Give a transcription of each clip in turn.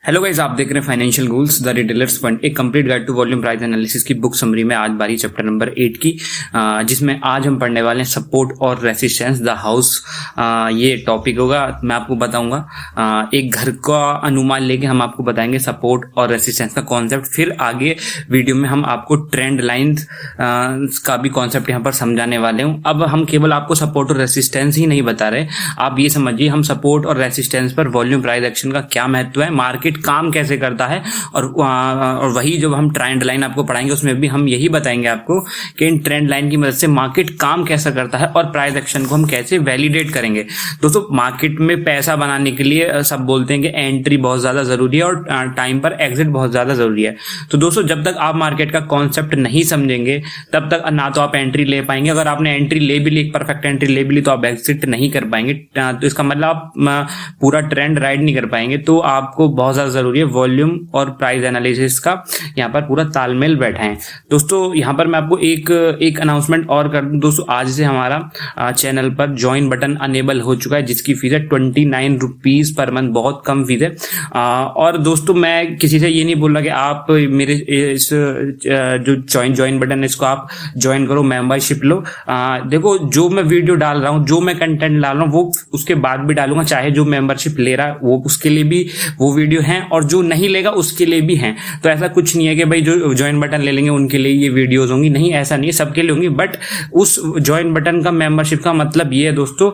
Hello guys, आप देख रहे हैं financial goals the retailers fund, एक complete guide to volume price analysis की बुक समरी में आज बारी चैप्टर नंबर 8 की, जिसमें आज हम पढ़ने वाले हैं सपोर्ट और रेसिस्टेंस द हाउस। ये टॉपिक होगा। मैं आपको बताऊंगा एक घर का अनुमान लेके हम आपको बताएंगे सपोर्ट और रेसिस्टेंस का कॉन्सेप्ट। फिर आगे वीडियो में हम आपको ट्रेंड लाइंस का भी कॉन्सेप्ट यहाँ पर समझाने वाले हूँ। अब हम केवल आपको सपोर्ट और रेसिस्टेंस ही नहीं बता रहे, आप ये समझिए हम सपोर्ट और रेसिस्टेंस पर वॉल्यूम प्राइस एक्शन का क्या महत्व है, मार्केट काम कैसे करता है, और वही जब हम ट्रेंड लाइन आपको पढ़ाएंगे उसमें भी हम यही बताएंगे आपको कि इन ट्रेंड लाइन की मदद से मार्केट काम कैसा करता है और प्राइस एक्शन को हम कैसे वैलिडेट करेंगे। दोस्तों, मार्केट में पैसा बनाने के लिए सब बोलते हैं कि एंट्री बहुत ज्यादा जरूरी है और टाइम पर एग्जिट बहुत ज्यादा जरूरी है। तो दोस्तों, जब तक आप मार्केट का कॉन्सेप्ट नहीं समझेंगे तब तक ना तो आप एंट्री ले पाएंगे। अगर आपने एंट्री ले भी ली, एक परफेक्ट एंट्री ले भी ली, तो आप एग्जिट नहीं कर पाएंगे। तो इसका मतलब आप पूरा ट्रेंड राइड नहीं कर पाएंगे। तो आपको बहुत ज्यादा जरूरी है वॉल्यूम और प्राइस एनालिसिस का यहाँ पर पूरा तालमेल बैठा है। दोस्तों, यहाँ पर मैं आपको एक अनाउंसमेंट और कर दूं। दोस्तों, आज से हमारा चैनल पर ज्वाइन बटन अनेबल हो चुका है, जिसकी फीस है 29 रुपीज पर मंथ। बहुत कम फीस है। और दोस्तों, मैं किसी से ये नहीं बोल रहा कि आप मेरे इस जो ज्वाइन बटन है इसको आप ज्वाइन करो, मेंबरशिप लो। देखो, जो मैं वीडियो डाल रहा हूँ, जो मैं कंटेंट डाल रहा हूँ, वो उसके बाद भी डालूंगा, चाहे जो मेंबरशिप ले रहा है वो उसके लिए भी वो वीडियो है और जो नहीं लेगा उसके लिए भी है। तो ऐसा कुछ नहीं है कि भाई जो ज्वाइन बटन ले लेंगे उनके लिए ये वीडियोस होंगी, नहीं, ऐसा नहीं है, सबके लिए होंगी। बट उस ज्वाइन बटन का मेंबरशिप का मतलब ये है दोस्तों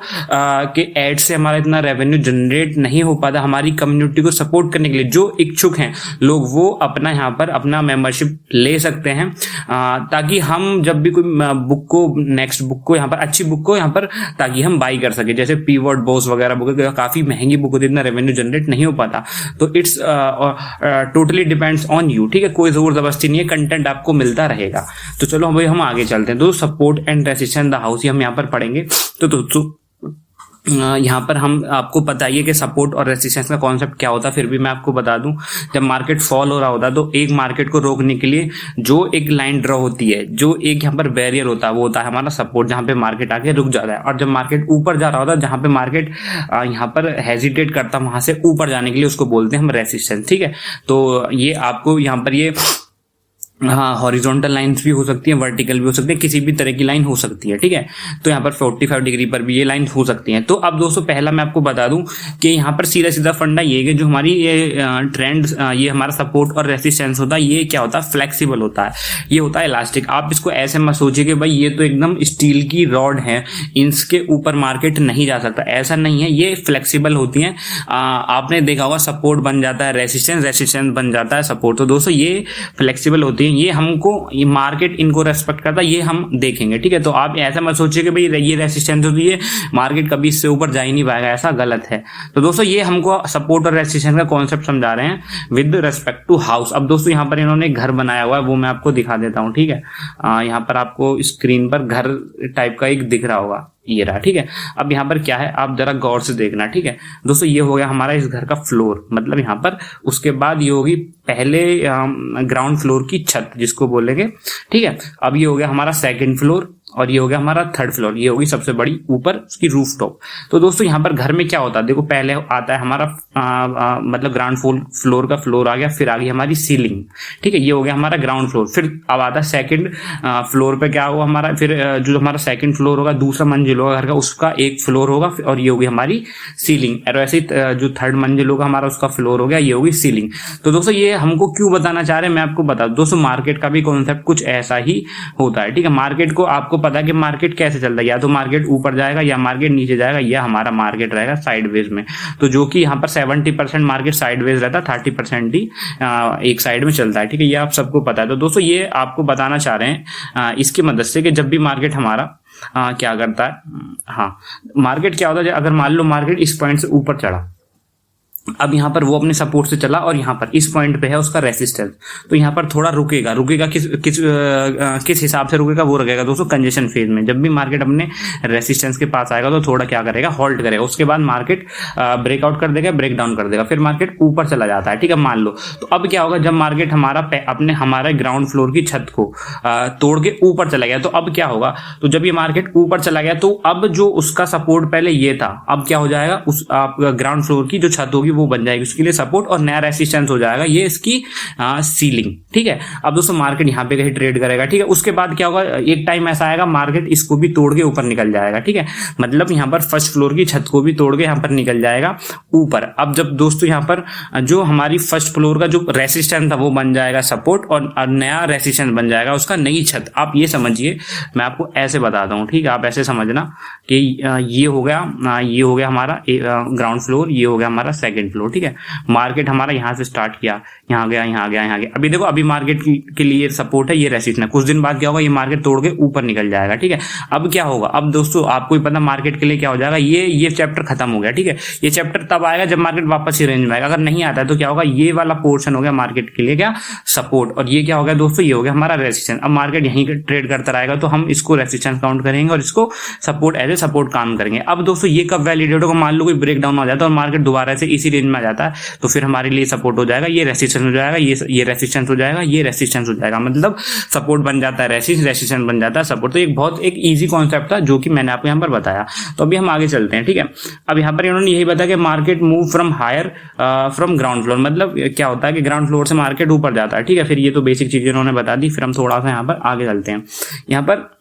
कि एड से हमारा इतना रेवेन्यू जनरेट नहीं हो पाता। हमारी कम्युनिटी को सपोर्ट करने के लिए जो इच्छुक हैं लोग, वो अपना यहाँ पर अपना मेंबरशिप ले सकते हैं, ताकि हम जब भी कोई बुक को, नेक्स्ट बुक को, यहाँ पर अच्छी बुक को यहाँ पर ताकि हम बाई कर सके। जैसे पीवर्ड बॉस वगैरह बुक काफी महंगी बुक होती है, इतना रेवेन्यू जनरेट नहीं हो पाता। तो it's totally depends on you, ठीक है, कोई जोर जबरदस्ती नहीं है, कंटेंट आपको मिलता रहेगा। तो चलो भाई हम आगे चलते हैं। तो support and resistance the house हम यहाँ पर पढ़ेंगे। तो दोस्तों, यहाँ पर हम आपको बताइए कि सपोर्ट और रेसिस्टेंस का कॉन्सेप्ट क्या होता है। फिर भी मैं आपको बता दूं, जब मार्केट फॉल हो रहा होता है तो एक मार्केट को रोकने के लिए जो एक लाइन ड्रॉ होती है, जो एक यहाँ पर बैरियर होता है, वो होता है हमारा सपोर्ट, जहां पे मार्केट आके रुक जाता है। और जब मार्केट ऊपर जा रहा होता है, जहां पे मार्केट यहाँ पर हेजिटेट करता है, वहां से ऊपर जाने के लिए उसको बोलते हैं हम रेसिस्टेंस, ठीक है। तो ये आपको यहाँ पर ये हॉरिजॉन्टल लाइंस भी हो सकती है, वर्टिकल भी हो सकती है, किसी भी तरह की लाइन हो सकती है, ठीक है। तो यहाँ पर 45 डिग्री पर भी ये लाइन हो सकती है। तो अब दोस्तों, पहला मैं आपको बता दूं कि यहाँ पर सीधा सीधा फंडा ये है कि जो हमारी ये ट्रेंड, ये हमारा सपोर्ट और रेसिस्टेंस होता है, ये क्या होता है, फ्लेक्सिबल होता है, ये होता है इलास्टिक। आप इसको ऐसे मत सोचिए कि भाई ये तो एकदम स्टील की रॉड है, इसके ऊपर मार्केट नहीं जा सकता, ऐसा नहीं है। ये फ्लेक्सिबल होती है। आपने देखा होगा, सपोर्ट बन जाता है रेसिस्टेंस बन जाता है सपोर्ट। तो दोस्तों, ये फ्लेक्सिबल होती है, ये हमको, ये मार्केट इनको रेस्पेक्ट करता है, ये हम देखेंगे, ठीक है। तो आप ऐसा मत सोचिए कि भाई ये रेसिस्टेंस होती है, मार्केट कभी इससे ऊपर जा ही नहीं पाएगा, ऐसा गलत है। तो दोस्तों, ये हमको सपोर्ट और रेसिस्टेंस का कॉन्सेप्ट समझा रहे हैं विद रेस्पेक्ट टू हाउस। अब दोस्तों, यहाँ पर इन्होंने घर बनाया हुआ है, वो मैं आपको दिखा देता हूँ, ठीक है। यहाँ पर आपको स्क्रीन पर घर टाइप का एक दिख रहा होगा, ये रहा, ठीक है। अब यहाँ पर क्या है, आप जरा गौर से देखना, ठीक है। दोस्तों, ये हो गया हमारा इस घर का फ्लोर, मतलब यहाँ पर, उसके बाद ये होगी पहले ग्राउंड फ्लोर की छत जिसको बोलेंगे, ठीक है। अब ये हो गया हमारा सेकंड फ्लोर और ये हो गया हमारा थर्ड फ्लोर, ये होगी सबसे बड़ी ऊपर उसकी रूफ टॉप। तो दोस्तों, यहाँ पर घर में क्या होता है, देखो, पहले आता है हमारा मतलब ग्राउंड फ्लोर का फ्लोर आ गया, फिर आ गई हमारी सीलिंग, ठीक है, ये हो गया हमारा ग्राउंड फ्लोर। फिर अब आता है सेकंड फ्लोर पे क्या होगा हमारा, फिर जो हमारा सेकंड फ्लोर होगा, दूसरा मंजिल होगा घर का, उसका एक फ्लोर होगा, और ये होगी हमारी सीलिंग। और वैसे जो थर्ड मंजिल होगा हमारा, उसका फ्लोर हो गया, ये होगी सीलिंग। तो दोस्तों, ये हमको क्यों बताना चाह रहे हैं, मैं आपको बता दूं। दोस्तों, मार्केट का भी कॉन्सेप्ट कुछ ऐसा ही होता है, ठीक है। मार्केट को आपको पता है कि मार्केट कैसे चलता है, या तो मार्केट ऊपर जाएगा या मार्केट नीचे जाएगा, या हमारा मार्केट रहेगा साइडवेज में। तो जो कि यहाँ पर 70% मार्केट साइडवेज रहता है, 30% ही एक साइड में चलता है, ठीक है। ये आप सबको पता है। तो दोस्तों, ये आपको बताना चाह रहे हैं इसकी मदद से कि जब भी मार्केट हमारा क्या करता है, मार्केट क्या होता है, अगर मान लो मार्केट इस पॉइंट से ऊपर चढ़ा, अब यहाँ पर वो अपने सपोर्ट से चला और यहाँ पर इस पॉइंट पे है उसका रेसिस्टेंस, तो यहाँ पर थोड़ा रुकेगा किस हिसाब से रुकेगा, वो रुकेगा दोस्तों कंजेशन फेज में। जब भी मार्केट अपने रेसिस्टेंस के पास आएगा तो थोड़ा क्या करेगा, होल्ड करेगा। उसके बाद मार्केट ब्रेकआउट कर देगा, ब्रेक डाउन कर देगा, फिर मार्केट ऊपर चला जाता है, ठीक है, मान लो। तो अब क्या होगा, जब मार्केट हमारे ग्राउंड फ्लोर की छत को तोड़ के ऊपर चला गया, तो अब क्या होगा, तो जब ये मार्केट ऊपर चला गया तो अब जो उसका सपोर्ट पहले ये था, अब क्या हो जाएगा, उस ग्राउंड फ्लोर की जो छत होगी वो बन जाएगी उसके लिए सपोर्ट और नया रेसिस्टेंस हो जाएगा ये इसकी सीलिंग। ठीक है, अब दोस्तों मार्केट यहाँ पे कहीं ट्रेड करेगा। ठीक है, उसके बाद क्या होगा, एक टाइम ऐसा आएगा मार्केट इसको भी तोड़ के ऊपर निकल जाएगा। ठीक है, मतलब यहाँ पर फर्स्ट फ्लोर की छत को भी तोड़ के यहाँ पर निकल जाएगा ऊपर। अब जब दोस्तों यहाँ पर जो हमारी फर्स्ट फ्लोर का जो रेसिस्टेंस था वो बन जाएगा सपोर्ट और नया रेसिस्टेंस बन जाएगा उसका नई छत। आप ये समझिए, मैं आपको ऐसे बताता हूँ। ठीक है, आप ऐसे समझना कि ये हो गया हमारा ग्राउंड फ्लोर, ये हो गया हमारा सेकंड फ्लोर। ठीक है, मार्केट हमारा यहाँ से स्टार्ट किया, यहाँ गया, यहाँ गया, यहाँ गया। अभी देखो, अभी मार्केट के लिए सपोर्ट है, ये रेसिस्टेंस। कुछ दिन बाद क्या होगा, ये मार्केट तोड़ के ऊपर निकल जाएगा। ठीक है, अब क्या होगा, अब दोस्तों आपको ही पता मार्केट के लिए क्या हो जाएगा, ये चैप्टर खत्म हो गया। ठीक है, ये चैप्टर तब आएगा जब मार्केट वापस ही रेंज में आएगा। अगर नहीं आता है तो क्या होगा, ये वाला पोर्शन हो गया मार्केट के लिए क्या सपोर्ट, और ये क्या हो गया दोस्तों, ये हो गया हमारा रेसिस्टेंस। अब मार्केट यहीं ट्रेड करता रहेगा तो हम इसको रेसिस्टेंस काउंट करेंगे और इसको सपोर्ट एज ए सपोर्ट काम करेंगे। अब दोस्तों ये कब वैलिडेट होगा, मान लो कोई ब्रेक डाउन हो जाता है और मार्केट दोबारा से इसी रेंज में आ जाता है तो फिर हमारे लिए सपोर्ट हो जाएगा, ये रेसिस्टेंस हो जाएगा, ये रेसिस्टेंस हो जाएगा, ये रेसिस्टेंस हो जाएगा। मतलब सपोर्ट बन जाता है रेसिस्टेंस बन जाता है सपोर्ट। तो एक बहुत एक इजी कॉन्सेप्ट था जो कि मैंने आपको यहाँ पर बताया। तो अभी हम आगे चलते हैं। ठीक है, अब यहाँ पर इन्होंने यही बताया कि market move from higher from ground floor, मतलब क्या होता है कि ग्राउंड फ्लोर से मार्केट ऊपर जाता है। ठीक है, फिर ये तो बेसिक चीजें इन्होंने बता दी। फिर हम थोड़ा सा यहाँ पर आगे चलते हैं। यहाँ पर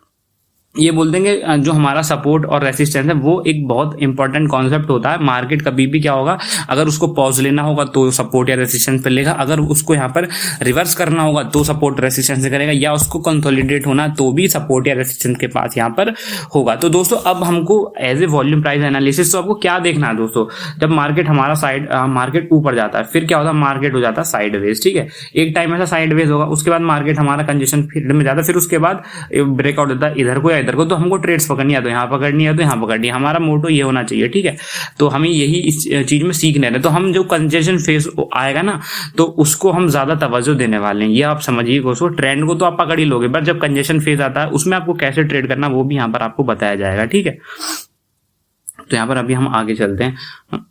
ये बोल देंगे जो हमारा सपोर्ट और रेसिस्टेंस है वो एक बहुत इंपॉर्टेंट कॉन्सेप्ट होता है। मार्केट कभी भी क्या होगा, अगर उसको पॉज लेना होगा तो सपोर्ट या रेसिस्टेंस पे लेगा, अगर उसको यहाँ पर रिवर्स करना होगा तो सपोर्ट रेसिस्टेंस से करेगा, या उसको कंसोलिडेट होना तो भी सपोर्ट या रेसिस्टेंस के पास यहाँ पर होगा। तो दोस्तों अब हमको as a volume price analysis तो आपको क्या देखना है दोस्तों, जब मार्केट हमारा मार्केट ऊपर जाता है फिर क्या होता है, मार्केट हो जाता है साइडवेज। ठीक है, एक टाइम ऐसा साइडवेज होगा, उसके बाद मार्केट हमारा कंजेशन फील्ड में जाता है, फिर उसके बाद ब्रेकआउट होता है इधर को या इधर को। तो हमको ट्रेड्स पकड़नी है तो यहाँ पकड़नी है तो यहाँ पकड़नी है, हमारा मोटो ये होना चाहिए। ठीक है, तो हमें यही इस चीज में सीखने हैं। तो हम जो कंजेशन फेज आएगा ना तो उसको हम ज्यादा तवज्जो देने वाले हैं, ये आप समझिए। उसको ट्रेंड को तो आप पकड़ ही लोगे, बट जब कंजेशन फेज आता है उसमें आपको कैसे ट्रेड करना वो भी यहाँ पर आपको बताया जाएगा। ठीक है, तो यहाँ पर अभी हम आगे चलते हैं।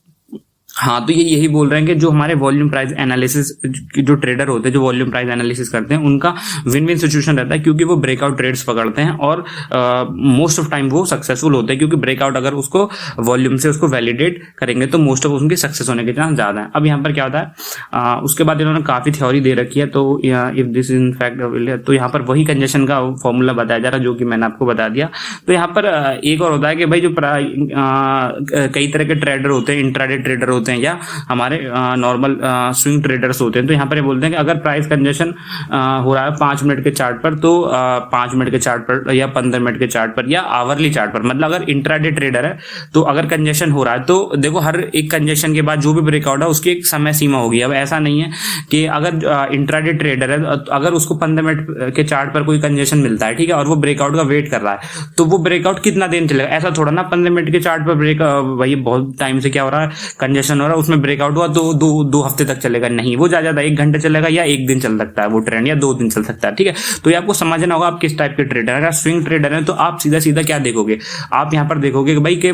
हाँ, तो ये यही बोल रहे हैं कि जो हमारे वॉल्यूम प्राइस एनालिसिस जो ट्रेडर होते हैं जो वॉल्यूम प्राइस एनालिसिस करते हैं उनका विन विन सिचुएशन रहता है, क्योंकि वो ब्रेकआउट ट्रेड्स पकड़ते हैं और मोस्ट ऑफ टाइम वो सक्सेसफुल होते हैं, क्योंकि ब्रेकआउट अगर उसको वॉल्यूम से उसको वैलिडेट करेंगे तो मोस्ट ऑफ उनके सक्सेस होने के चांस ज्यादा है। अब यहाँ पर क्या होता है, उसके बाद इन्होंने काफी थ्योरी दे रखी है। तो इफ दिस इन फैक्ट, तो यहाँ पर वही कंजेशन का फॉर्मूला बताया जा रहा है जो कि मैंने आपको बता दिया। तो यहाँ पर एक और होता है कि भाई जो कई तरह के ट्रेडर होते हैं, इंट्राडे ट्रेडर होते हैं या हमारे नॉर्मल स्विंग ट्रेडर्स होते हैं। तो यहाँ पर ये बोलते हैं कि अगर प्राइस कंजेशन हो रहा है 5 मिनट के चार्ट पर, तो 5 मिनट के चार्ट पर या 15 मिनट के चार्ट पर या आवरली चार्ट पर, मतलब अगर इंट्राडे ट्रेडर है तो अगर कंजेशन हो रहा है तो देखो हर एक कंजेशन के बाद जो भी ब्रेकआउट है उसकी एक समय सीमा होगी। अब ऐसा नहीं है कि अगर इंट्राडे ट्रेडर है अगर उसको 15 मिनट के चार्ट पर कोई कंजेशन मिलता है, ठीक है, और वो ब्रेकआउट का वेट कर रहा है तो वो ब्रेकआउट कितना दिन चलेगा, ऐसा थोड़ा ना 15 मिनट के चार्ट पर ब्रेक वही बहुत टाइम से क्या हो रहा है कंजेशन हो रहा है उसमें ब्रेकआउट हुआ तो दो हफ्ते तक चलेगा, नहीं, वो ज्यादा 1 घंटे चलेगा या 1 दिन चल सकता है वो ट्रेंड, या 2 दिन चल सकता है। ठीक है, तो ये आपको समझना होगा आप किस टाइप के ट्रेडर है। अगर स्विंग ट्रेडर है तो आप सीधा सीधा क्या देखोगे, आप यहाँ पर देखोगे कि भाई के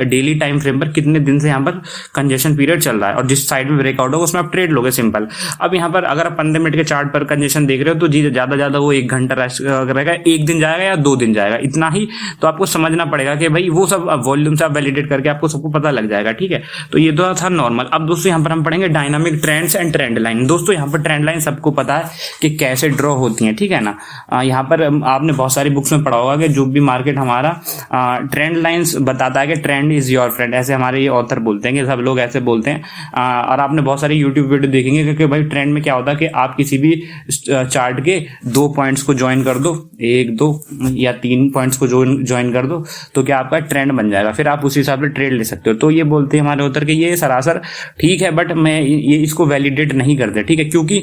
डेली टाइम फ्रेम पर कितने दिन से यहाँ पर कंजेशन पीरियड चल रहा है और जिस साइड में ब्रेकआउट होगा उसमें आप ट्रेड लोगे, सिंपल। अब यहाँ पर अगर आप 15 मिनट के चार्ट पर कंजेशन देख रहे हो तो जी ज्यादा वो 1 घंटा रहेगा, 1 दिन जाएगा या 2 दिन जाएगा, इतना ही। तो आपको समझना पड़ेगा कि भाई वो सब वॉल्यूम से आप वैलिडेट करके आपको सबको पता लग जाएगा। ठीक है, तो ये तो था नॉर्मल। अब दोस्तों यहाँ पर हम पढ़ेंगे dynamic trends and trend line. दोस्तों यहाँ पर ट्रेंड लाइन सबको पता है कि कैसे ड्रॉ होती है, ठीक है ना। यहाँ पर आपने बहुत सारी बुक्स में पढ़ा होगा कि जो भी मार्केट हमारा ट्रेंड लाइंस बताता है कि ट्रेंड इज योर फ्रेंड, ऐसे हमारे ये ऑथर बोलते हैं कि सब लोग ऐसे बोलते हैं। और आपने बहुत सारी यूट्यूब वीडियो देखेंगे क्योंकि भाई ट्रेंड में क्या होता है कि आप किसी भी चार्ट के 2 पॉइंट्स को ज्वाइन कर दो, 1 2 या 3 पॉइंट्स को ज्वाइन कर दो तो क्या आपका ट्रेंड बन जाएगा, फिर आप उस हिसाब से ट्रेड ले सकते हो। तो ये बोलते हैं हमारे ऑथर के ये सरासर ठीक है, बट मैं ये इसको वैलिडेट नहीं करते, ठीक है, क्योंकि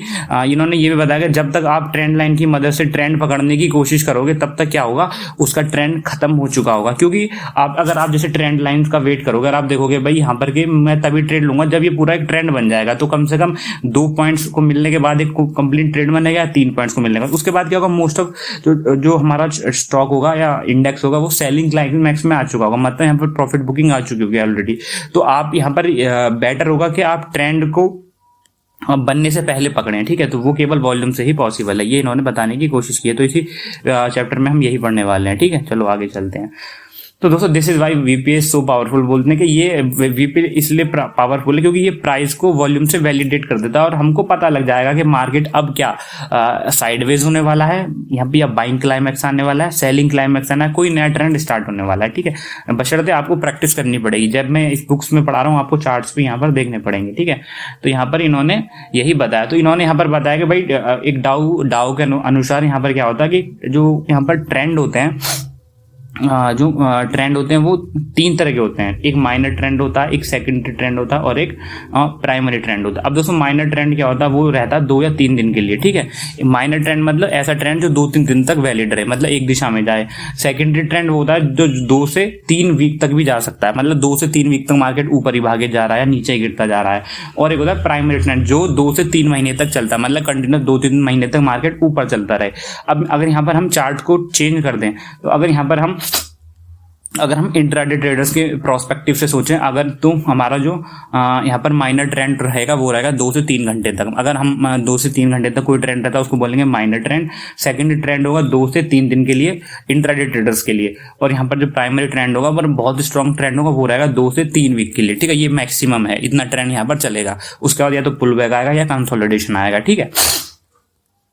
इन्होंने ये भी बताया कि जब तक आप ट्रेंड लाइन की मदद से ट्रेंड पकड़ने की कोशिश करोगे तब तक क्या होगा, उसका ट्रेंड खत्म हो चुका होगा। क्योंकि अगर आप जैसे ट्रेंड लाइन का वेट करोगे, अगर आप देखोगे भाई यहाँ पर कि मैं तभी ट्रेड लूंगा जब ये पूरा एक ट्रेंड बन जाएगा, तो कम से कम 2 पॉइंट्स को मिलने के बाद एक कंप्लीट ट्रेड बनेगा, 3 पॉइंट्स को मिलने के बाद उसके बाद क्या होगा, मोस्ट ऑफ जो हमारा स्टॉक होगा या इंडेक्स होगा वो सेलिंग क्लाइमैक्स में आ चुका होगा, मतलब यहाँ पर प्रॉफिट बुकिंग आ चुकी होगी ऑलरेडी। तो आप यहाँ पर बेटर होगा कि आप ट्रेंड को बनने से पहले पकड़ें, ठीक है। तो वो केवल वॉल्यूम से ही पॉसिबल है, ये इन्होंने बताने की कोशिश की है। तो इसी चैप्टर में हम यही पढ़ने वाले हैं, ठीक है। चलो आगे चलते हैं। तो दोस्तों this is why VPS so powerful. बोलते हैं कि ये वीपी इसलिए पावरफुल है क्योंकि ये प्राइस को वॉल्यूम से वैलिडेट कर देता है और हमको पता लग जाएगा कि मार्केट अब क्या साइडवेज होने वाला है, यहाँ पे या बाइंग क्लाइमैक्स आने वाला है, सेलिंग क्लाइमैक्स आना है, कोई नया ट्रेंड स्टार्ट होने वाला है। ठीक है, बशर्ते आपको प्रैक्टिस करनी पड़ेगी। जब मैं इस बुक्स में पढ़ा रहा हूँ आपको चार्ट्स भी यहाँ पर देखने पड़ेंगे। ठीक है, तो यहाँ पर इन्होंने यही बताया। तो इन्होंने यहाँ पर बताया कि भाई एक डाउ के अनुसार यहाँ पर क्या होता है कि जो यहाँ पर ट्रेंड होते हैं, जो ट्रेंड होते हैं वो 3 तरह के होते हैं। एक माइनर ट्रेंड होता है, एक सेकेंडरी ट्रेंड होता है और एक प्राइमरी ट्रेंड होता है। अब दोस्तों माइनर ट्रेंड क्या होता है, वो रहता है 2 या 3 दिन के लिए। ठीक है, माइनर ट्रेंड मतलब ऐसा ट्रेंड जो 2-3 दिन तक वैलिड रहे, मतलब एक दिशा में जाए। सेकेंडरी ट्रेंड वो होता है जो 2 से 3 वीक तक भी जा सकता है, मतलब 2 से 3 वीक तक मार्केट ऊपर ही भागे जा रहा है या नीचे ही गिरता जा रहा है। और एक होता है प्राइमरी ट्रेंड जो 2 से 3 महीने तक चलता है, मतलब कंटिन्यूस 2-3 महीने तक मार्केट ऊपर चलता रहे। अब अगर यहाँ पर हम चार्ट को चेंज कर दें, तो अगर हम इंट्राडे ट्रेडर्स के प्रोस्पेक्टिव से सोचें, अगर तो हमारा जो यहाँ पर माइनर ट्रेंड रहेगा वो रहेगा 2 से 3 घंटे तक। अगर हम 2 से 3 घंटे तक कोई ट्रेंड रहता है उसको बोलेंगे माइनर ट्रेंड। सेकेंडरी ट्रेंड होगा 2 से 3 दिन के लिए इंट्राडे ट्रेडर्स के लिए। और यहाँ पर जो प्राइमरी ट्रेंड होगा पर बहुत स्ट्रॉन्ग ट्रेंड होगा वो रहेगा 2 से 3 वीक के लिए। ठीक है, ये मैक्सिमम है, इतना ट्रेंड यहाँ पर चलेगा। उसके बाद या तो पुल बैक आएगा या कंसोलिडेशन आएगा। ठीक है,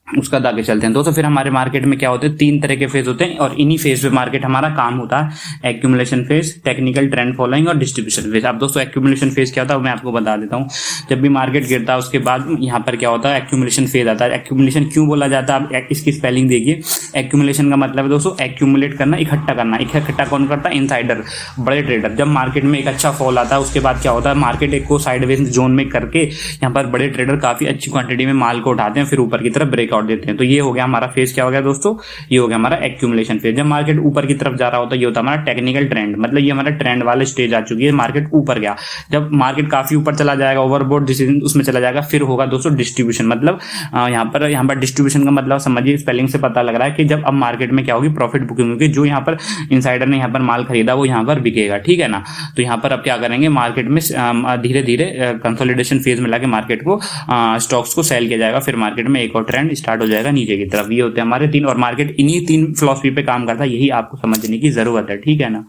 उसका आगे चलते हैं दोस्तों। फिर हमारे मार्केट में क्या होते हैं, 3 तरह के फेज होते हैं और इन्हीं फेज पे मार्केट हमारा काम होता है। Accumulation phase, technical trend following और डिस्ट्रीब्यूशन फेज। अब दोस्तों एक्यूमुलेशन फेज क्या होता है मैं आपको बता देता हूँ। जब भी मार्केट गिरता है उसके बाद यहाँ पर क्या होता है, एक्यूमुलेशन फेज आता है। एक्यूमुलेशन क्यों बोला जाता है, आप इसकी स्पेलिंग देखिए। एक्यूमुलेशन का मतलब है दोस्तों एक्यूमुलेट करना, इकट्ठा करना। इकट्ठा कौन करता है, इनसाइडर, बड़े ट्रेडर। जब मार्केट में एक अच्छा फॉल आता है उसके बाद क्या होता है, मार्केट एक को साइडवेज जोन में करके यहाँ पर बड़े ट्रेडर काफी अच्छी क्वांटिटी में माल को उठाते हैं, फिर ऊपर की तरफ ब्रेकआउट देते हैं। तो ये हो गया हमारा फेज। क्या हो गया दोस्तों, ये हो गया हमारा एक्यूमुलेशन फेज। जब मार्केट ऊपर की तरफ जा रहा होता है ये होता है हमारा टेक्निकल ट्रेंड, मतलब ये हमारा ट्रेंड वाले स्टेज आ चुकी है, मार्केट ऊपर गया। जब मार्केट काफी ऊपर चला जाएगा, ओवरबोट डिसीजन उसमें चला जाएगा, फिर होगा दोस्तों डिस्ट्रीब्यूशन। मतलब यहाँ पर डिस्ट्रीब्यूशन का मतलब समझिए, स्पेलिंग से पता लग रहा है कि जब अब मार्केट में क्या होगी, प्रॉफिट बुकिंग होगी। जो यहाँ पर इनसाइडर ने यहाँ पर माल खरीदा वो यहाँ पर बिकेगा। ठीक है ना, तो यहाँ पर अब क्या करेंगे, मार्केट में धीरे धीरे कंसोलिडेशन फेज में लाके मार्केट को स्टॉक्स को सेल किया जाएगा, फिर मार्केट में एक और ट्रेंड स्टार्ट हो जाएगा नीचे की तरफ। ये होते हैं हमारे 3, और मार्केट इन्हीं 3 फिलॉसफी पे काम करता है, यही आपको समझने की जरूरत है। ठीक है ना,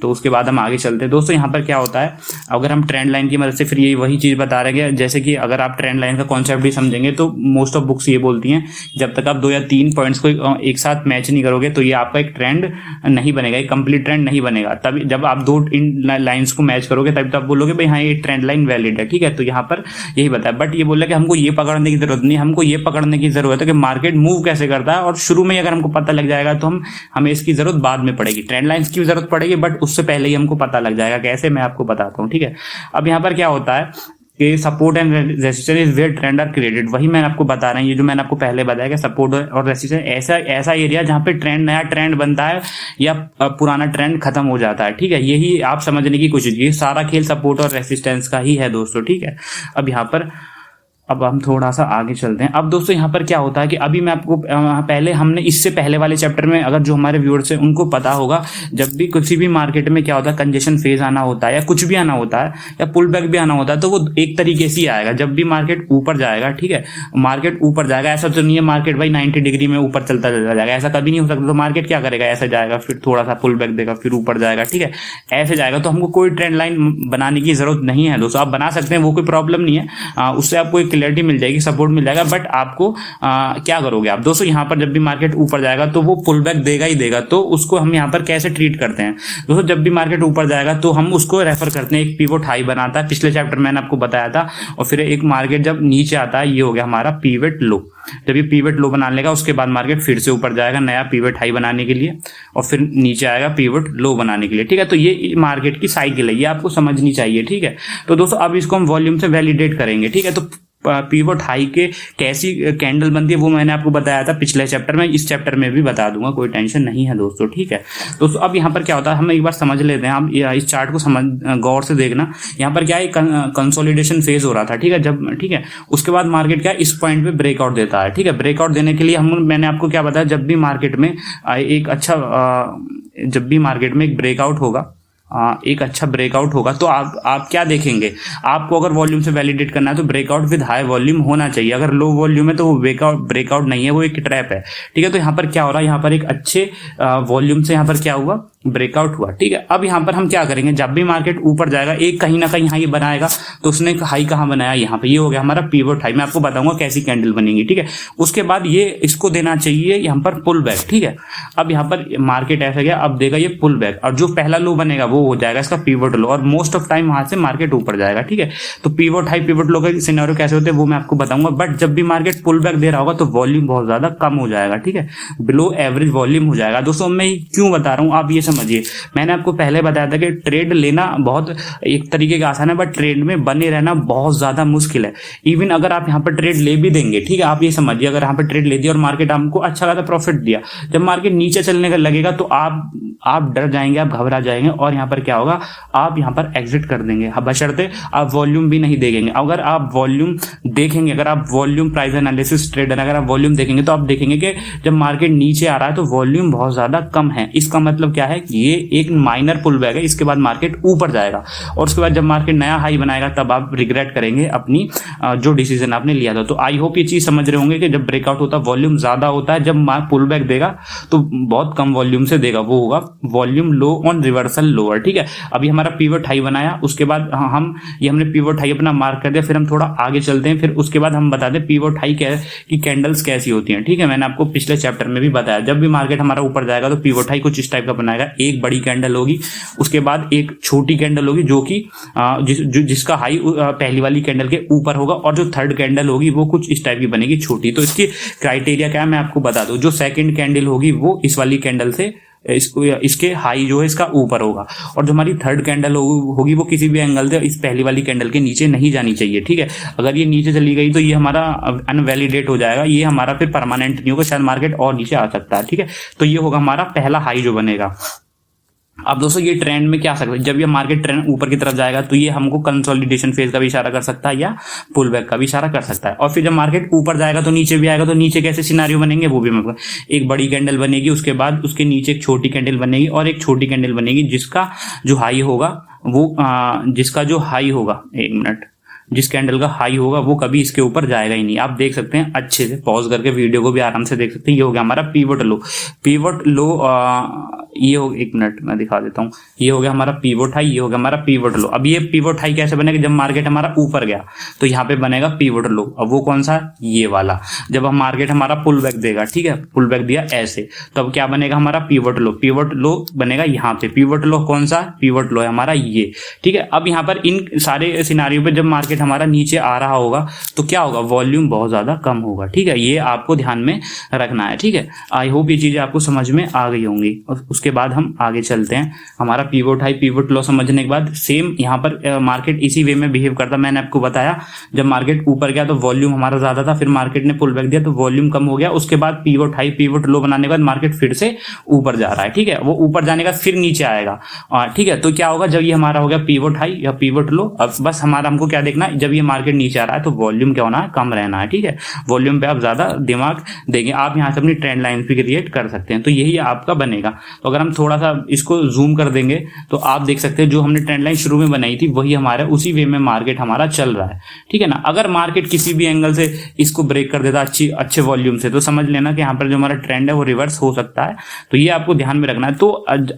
तो उसके बाद हम आगे चलते हैं दोस्तों। यहाँ पर क्या होता है, अगर हम ट्रेंड लाइन की मदद से, फिर ये वही चीज बता रहे हैं, जैसे कि अगर आप ट्रेंड लाइन का कॉन्सेप्ट भी समझेंगे तो मोस्ट ऑफ बुक्स ये बोलती हैं जब तक आप 2 या 3 पॉइंट्स को एक साथ मैच नहीं करोगे तो ये आपका एक ट्रेंड नहीं बनेगा, एक कंप्लीट ट्रेंड नहीं बनेगा। तभी जब आप 2 इन लाइन्स को मैच करोगे तभी तो आप बोलोगे भाई हाँ ये ट्रेंड लाइन वैलिड है। ठीक है, तो यहाँ पर यही बताया। बट ये बोला कि हमको ये पकड़ने की जरूरत नहीं, हमको ये पकड़ने की जरूरत है कि मार्केट मूव कैसे करता है, और शुरू में अगर हमको पता लग जाएगा तो हमें इसकी जरूरत बाद में पड़ेगी, ट्रेंड लाइन्स की जरूरत पड़ेगी, बट उससे पहले ही हमको पता लग जाएगा। कैसे, मैं आपको बताता हूँ। ठीक है, अब यहाँ पर क्या होता है कि support and resistance is where trend are created. वही मैं आपको बता रहा हूँ, ये जो मैंने आपको पहले बताया कि सपोर्ट और रेजिस्टेंस ऐसा एरिया जहाँ पे नया ट्रेंड बनता है या पुराना ट्रेंड खत्म हो जाता है। ठीक है, यही आप समझने की कोशिश कीजिए। सारा खेल सपोर्ट और रेजिस्टेंस का ही है दोस्तों। ठीक है, अब यहाँ पर अब हम थोड़ा सा आगे चलते हैं। अब दोस्तों यहाँ पर क्या होता है कि अभी मैं आपको पहले हमने इससे पहले वाले चैप्टर में, अगर जो हमारे व्यूअर्स हैं उनको पता होगा, जब भी किसी भी मार्केट में क्या होता है, कंजेशन फेज आना होता है या कुछ भी आना होता है या पुल बैक भी आना होता है, तो वो एक तरीके से ही आएगा। जब भी मार्केट ऊपर जाएगा, ठीक है, मार्केट ऊपर जाएगा, ऐसा तो नहीं है मार्केट भाई 90 डिग्री में ऊपर चलता जाएगा, ऐसा कभी नहीं हो सकता। तो मार्केट क्या करेगा, ऐसा जाएगा, फिर थोड़ा सा पुल बैक देगा, फिर ऊपर जाएगा। ठीक है, ऐसे जाएगा। तो हमको कोई ट्रेंड लाइन बनाने की जरूरत नहीं है दोस्तों। आप बना सकते हैं, वो कोई प्रॉब्लम नहीं है, उससे आपको एक क्लियरिटी मिल जाएगी, सपोर्ट मिल जाएगा। बट आपको क्या करोगे आप दोस्तों, यहाँ पर जब भी मार्केट ऊपर जाएगा तो वो पुल बैक देगा ही देगा। तो उसको हम यहाँ पर कैसे ट्रीट करते हैं दोस्तों, जब भी मार्केट ऊपर जाएगा तो हम उसको रेफर करते हैं, एक पिवट हाई बनाता है, पिछले चैप्टर मैंने आपको बताया था। और फिर एक मार्केट जब नीचे आता है, ये हो गया हमारा पिवट लो। जब ये पिवट लो बना लेगा उसके बाद मार्केट फिर से ऊपर जाएगा नया पिवट हाई बनाने के लिए, और फिर नीचे आएगा पिवट लो बनाने के लिए। ठीक है, तो ये मार्केट की साइकिल है, ये आपको समझनी चाहिए। ठीक है, तो दोस्तों अब इसको हम वॉल्यूम से वैलिडेट करेंगे। ठीक है, तो पिवट हाई के कैसी कैंडल बनती है वो मैंने आपको बताया था पिछले चैप्टर में, इस चैप्टर में भी बता दूंगा, कोई टेंशन नहीं है दोस्तों। ठीक है दोस्तों, अब यहाँ पर क्या होता है, हम एक बार समझ लेते हैं। आप इस चार्ट को समझ गौर से देखना। यहाँ पर क्या है, कंसोलिडेशन फेज हो रहा था। ठीक है, जब ठीक है उसके बाद मार्केट क्या इस पॉइंट पे ब्रेकआउट देता है। ठीक है, ब्रेकआउट देने के लिए मैंने आपको क्या बताया, जब भी मार्केट में एक अच्छा जब भी मार्केट में एक ब्रेकआउट होगा, एक अच्छा ब्रेकआउट होगा, तो आप क्या देखेंगे, आपको अगर वॉल्यूम से वैलिडेट करना है तो ब्रेकआउट विद हाई वॉल्यूम होना चाहिए। अगर लो वॉल्यूम है तो वो ब्रेकआउट नहीं है, वो एक ट्रैप है। ठीक है, तो यहाँ पर क्या हो रहा है, यहाँ पर एक अच्छे वॉल्यूम से यहाँ पर क्या हुआ, ब्रेकआउट हुआ, ठीक है। अब यहाँ पर हम क्या करेंगे, जब भी मार्केट ऊपर जाएगा एक कहीं ना कहीं हाई बनाएगा, तो उसने हाई कहाँ बनाया, यहाँ पे, ये हो गया हमारा पिवट हाई। मैं आपको बताऊंगा कैसी कैंडल बनेगी, ठीक है। उसके बाद ये इसको देना चाहिए यहाँ पर पुल बैक, ठीक है। अब यहाँ पर मार्केट ऐसा गया, अब देगा ये पुल बैक, और जो पहला लो बनेगा वो हो जाएगा इसका पिवट लो, और मोस्ट ऑफ टाइम वहां से मार्केट ऊपर जाएगा, ठीक है। तो पिवट हाई पिवट लो के सिनेरियो कैसे होते हैं वो मैं आपको बताऊंगा, बट जब भी मार्केट पुल बैक दे रहा होगा तो वॉल्यूम बहुत ज्यादा कम हो जाएगा, ठीक है, बिलो एवरेज वॉल्यूम हो जाएगा। दोस्तों मैं क्यों बता रहा हूं आप ये समझिए, मैंने आपको पहले बताया था कि ट्रेड लेना बहुत एक तरीके का आसान है, बट ट्रेड में बने रहना बहुत ज्यादा मुश्किल है। इवन अगर आप यहाँ पर ट्रेड ले भी देंगे, ठीक है, आप ये समझिए अगर यहाँ पर ट्रेड ले दिया और मार्केट हमको अच्छा खासा प्रॉफिट दिया, जब मार्केट नीचे चलने का लगेगा तो आप डर जाएंगे, आप घबरा जाएंगे, और यहाँ पर क्या होगा, आप यहाँ पर एग्जिट कर देंगे, बशर्ते आप वॉल्यूम भी नहीं देखेंगे। अगर आप वॉल्यूम देखेंगे, अगर आप वॉल्यूम प्राइस एनालिसिस ट्रेडर अगर आप वॉल्यूम देखेंगे तो आप देखेंगे कि जब मार्केट नीचे आ रहा है तो वॉल्यूम बहुत ज्यादा कम है। इसका मतलब क्या है कि ये एक माइनर पुल बैक है, इसके बाद मार्केट ऊपर जाएगा, और उसके बाद जब मार्केट नया हाई बनाएगा तब आप रिग्रेट करेंगे अपनी जो डिसीजन आपने लिया था। तो आई होप ये चीज समझ रहे होंगे कि जब ब्रेकआउट होता है वॉल्यूम ज्यादा होता है, जब पुल बैक देगा तो बहुत कम वॉल्यूम से देगा, वो होगा volume low on reversal lower, ठीक है। अभी हमारा पिवट हाई बनाया, उसके बाद हमने पिवट हाई अपना मार्क कर दिया, फिर हम थोड़ा आगे चलते हैं, फिर उसके बाद हम बता दें पिवट हाई की कैंडल्स कैसी होती हैं, ठीक है। मैंने आपको पिछले चैप्टर में भी बताया, जब भी मार्केट हमारा ऊपर जाएगा तो पिवट हाई कुछ इस टाइप का बनाएगा, एक बड़ी कैंडल होगी, उसके बाद एक छोटी कैंडल होगी जो कि जिसका हाई पहली वाली कैंडल के ऊपर होगा, और जो थर्ड कैंडल होगी वो कुछ इस टाइप की बनेगी छोटी। तो इसकी क्राइटेरिया क्या है मैं आपको बता दूं, जो सेकंड कैंडल होगी वो इस वाली कैंडल से इसके हाई जो है इसका ऊपर होगा, और जो हमारी थर्ड कैंडल होगी वो किसी भी एंगल से इस पहली वाली कैंडल के नीचे नहीं जानी चाहिए, ठीक है। अगर ये नीचे चली गई तो ये हमारा अनवैलिडेट हो जाएगा, ये हमारा फिर परमानेंट नहीं होगा, शायद मार्केट और नीचे आ सकता है, ठीक है। तो ये होगा हमारा पहला हाई जो बनेगा। अब दोस्तों ये ट्रेंड में क्या सकता है, जब ये मार्केट ट्रेंड ऊपर की तरफ जाएगा तो ये हमको कंसोलिडेशन फेज का भी इशारा कर सकता है या पुल बैक का भी इशारा कर सकता है, और फिर जब मार्केट ऊपर जाएगा तो नीचे भी आएगा, तो नीचे कैसे सिनारियो बनेंगे वो भी मतलब एक बड़ी कैंडल बनेगी, उसके बाद उसके नीचे एक छोटी कैंडल बनेगी, और एक छोटी कैंडल बनेगी जिसका जो हाई होगा एक मिनट, जिस कैंडल का हाई होगा वो कभी इसके ऊपर जाएगा ही नहीं। आप देख सकते हैं अच्छे से पॉज करके वीडियो को भी आराम से देख सकते हैं। ये हो गया हमारा पिवट लो, ये हो, एक मिनट मैं दिखा देता हूं, ये हो गया हमारा पिवट हाई, ये हो गया हमारा पिवट लो। अब ये पिवट हाई कैसे बनेगा, जब मार्केट हमारा ऊपर गया तो यहाँ पे बनेगा पिवट लो। अब वो कौन सा, ये वाला, जब हम मार्केट हमारा पुल बैक देगा, ठीक है, पुल बैक दिया ऐसे, तो अब क्या बनेगा हमारा पिवट लो बनेगा यहाँ पे। पिवट लो कौन सा, पिवट लो है हमारा ये, ठीक है। अब यहाँ पर इन सारे सिनारियों पे जब मार्केट हमारा नीचे आ रहा होगा तो क्या होगा, वॉल्यूम बहुत ज्यादा कम होगा, ठीक है। ये आपको ध्यान में रखना है, ठीक है। आई होप ये चीजें आपको समझ में आ गई होंगी। और उसके बाद हम आगे चलते हैं, हमारा पिवट हाई पिवट लो समझने के बाद सेम यहाँ पर मार्केट इसी वे में बिहेव करता। मैंने आपको बताया जब मार्केट ऊपर गया तो वॉल्यूम हमारा ज्यादा था, फिर मार्केट ने पुल बैक दिया तो वॉल्यूम कम हो गया, उसके बाद पिवट हाई पिवट लो बनाने के बाद मार्केट फिर से ऊपर जा रहा है, ठीक है। वो ऊपर जाने का फिर नीचे आएगा, ठीक है। तो क्या होगा, जब ये हमारा हो गया पिवट हाई या पिवट लो, अब बस हमारा हमको क्या देखना है, जब ये मार्केट नीचे आ रहा है तो वॉल्यूम क्या होना है, कम रहना है, ठीक है। वॉल्यूम पे आप ज्यादा दिमाग देंगे, आप यहाँ से अपनी ट्रेंड लाइन भी क्रिएट कर सकते हैं, तो यही आपका बनेगा। तो अगर हम थोड़ा सा इसको जूम कर देंगे तो आप देख सकते हैं जो हमने ट्रेंड लाइन शुरू में बनाई थी वही हमारा उसी वे में मार्केट हमारा चल रहा है, ठीक है ना। अगर मार्केट किसी भी एंगल से इसको ब्रेक कर देता अच्छे वॉल्यूम से, तो समझ लेना कि यहाँ पर जो हमारा ट्रेंड है वो रिवर्स हो सकता है, तो ये आपको ध्यान में रखना है। तो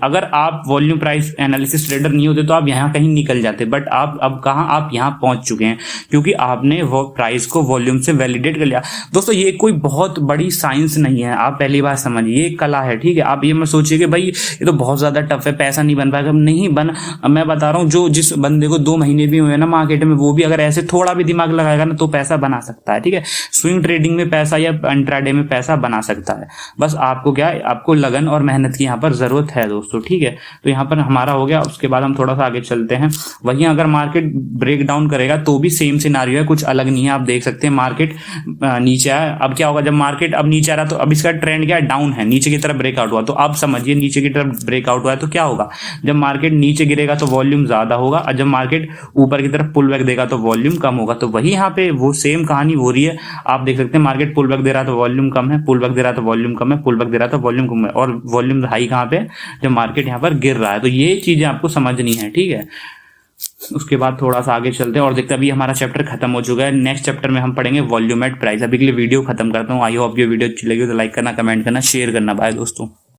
अगर आप वॉल्यूम प्राइस एनालिसिस ट्रेडर नहीं होते तो आप यहाँ कहीं निकल जाते, बट आप अब कहाँ, आप यहाँ पहुंच चुके हैं क्योंकि आपने वो प्राइस को वॉल्यूम से वैलिडेट कर लिया। दोस्तों ये कोई बहुत बड़ी साइंस नहीं है, आप पहली बार समझिए, ये कला है, ठीक है। आप ये मत सोचिए कि भाई ये तो बहुत ज्यादा टफ है, पैसा नहीं बन पाएगा, नहीं बन, मैं बता रहा हूँ जो जिस बंदे को 2 महीने भी हुए ना मार्केट में, वो भी अगर ऐसे थोड़ा भी दिमाग लगाएगा ना तो पैसा बना सकता है, ठीक है। स्विंग ट्रेडिंग में पैसा या इंट्राडे में पैसा बना सकता है, बस आपको क्या है, आपको लगन और मेहनत की यहाँ पर जरूरत है दोस्तों, ठीक है। तो यहाँ पर हमारा हो गया, उसके बाद हम थोड़ा सा आगे चलते हैं। वहीं अगर मार्केट ब्रेक डाउन करेगा तो भी सेम सिनारियो है, कुछ अलग नहीं है। आप देख सकते हैं मार्केट नीचे आया, अब क्या होगा, जब मार्केट अब नीचे आ रहा तो अब इसका ट्रेंड क्या है, डाउन है, नीचे की तरफ ब्रेकआउट हुआ, तो आप समझिए नीचे की तरफ ब्रेकआउट हुआ है तो क्या होगा, जब मार्केट नीचे गिरेगा तो वॉल्यूम ज्यादा होगा, और जब मार्केट ऊपर की तरफ पुल बैक देगा तो वॉल्यूम कम होगा। तो वही यहाँ पे वो सेम कहानी हो रही है। आप देख सकते हैं मार्केट पुल बैक दे रहा है तो वॉल्यूम कम है, पुल बैक दे रहा है तो वॉल्यूम कम है, पुल बैक दे रहा है तो वॉल्यूम कम है, और वॉल्यूम हाई कहाँ पे, जब मार्केट यहाँ पर गिर रहा है। तो ये चीजें आपको समझनी है, ठीक है। उसके बाद थोड़ा सा आगे चलते हैं और देखते हैं, अभी हमारा चैप्टर खत्म हो चुका है। नेक्स्ट चैप्टर में हम पढ़ेंगे वॉल्यूम एट प्राइस। अभी के लिए वीडियो खत्म करता हूँ। आई होप ये वीडियो अच्छी लगी तो लाइक करना, कमेंट करना, शेयर करना। बाय दोस्तों।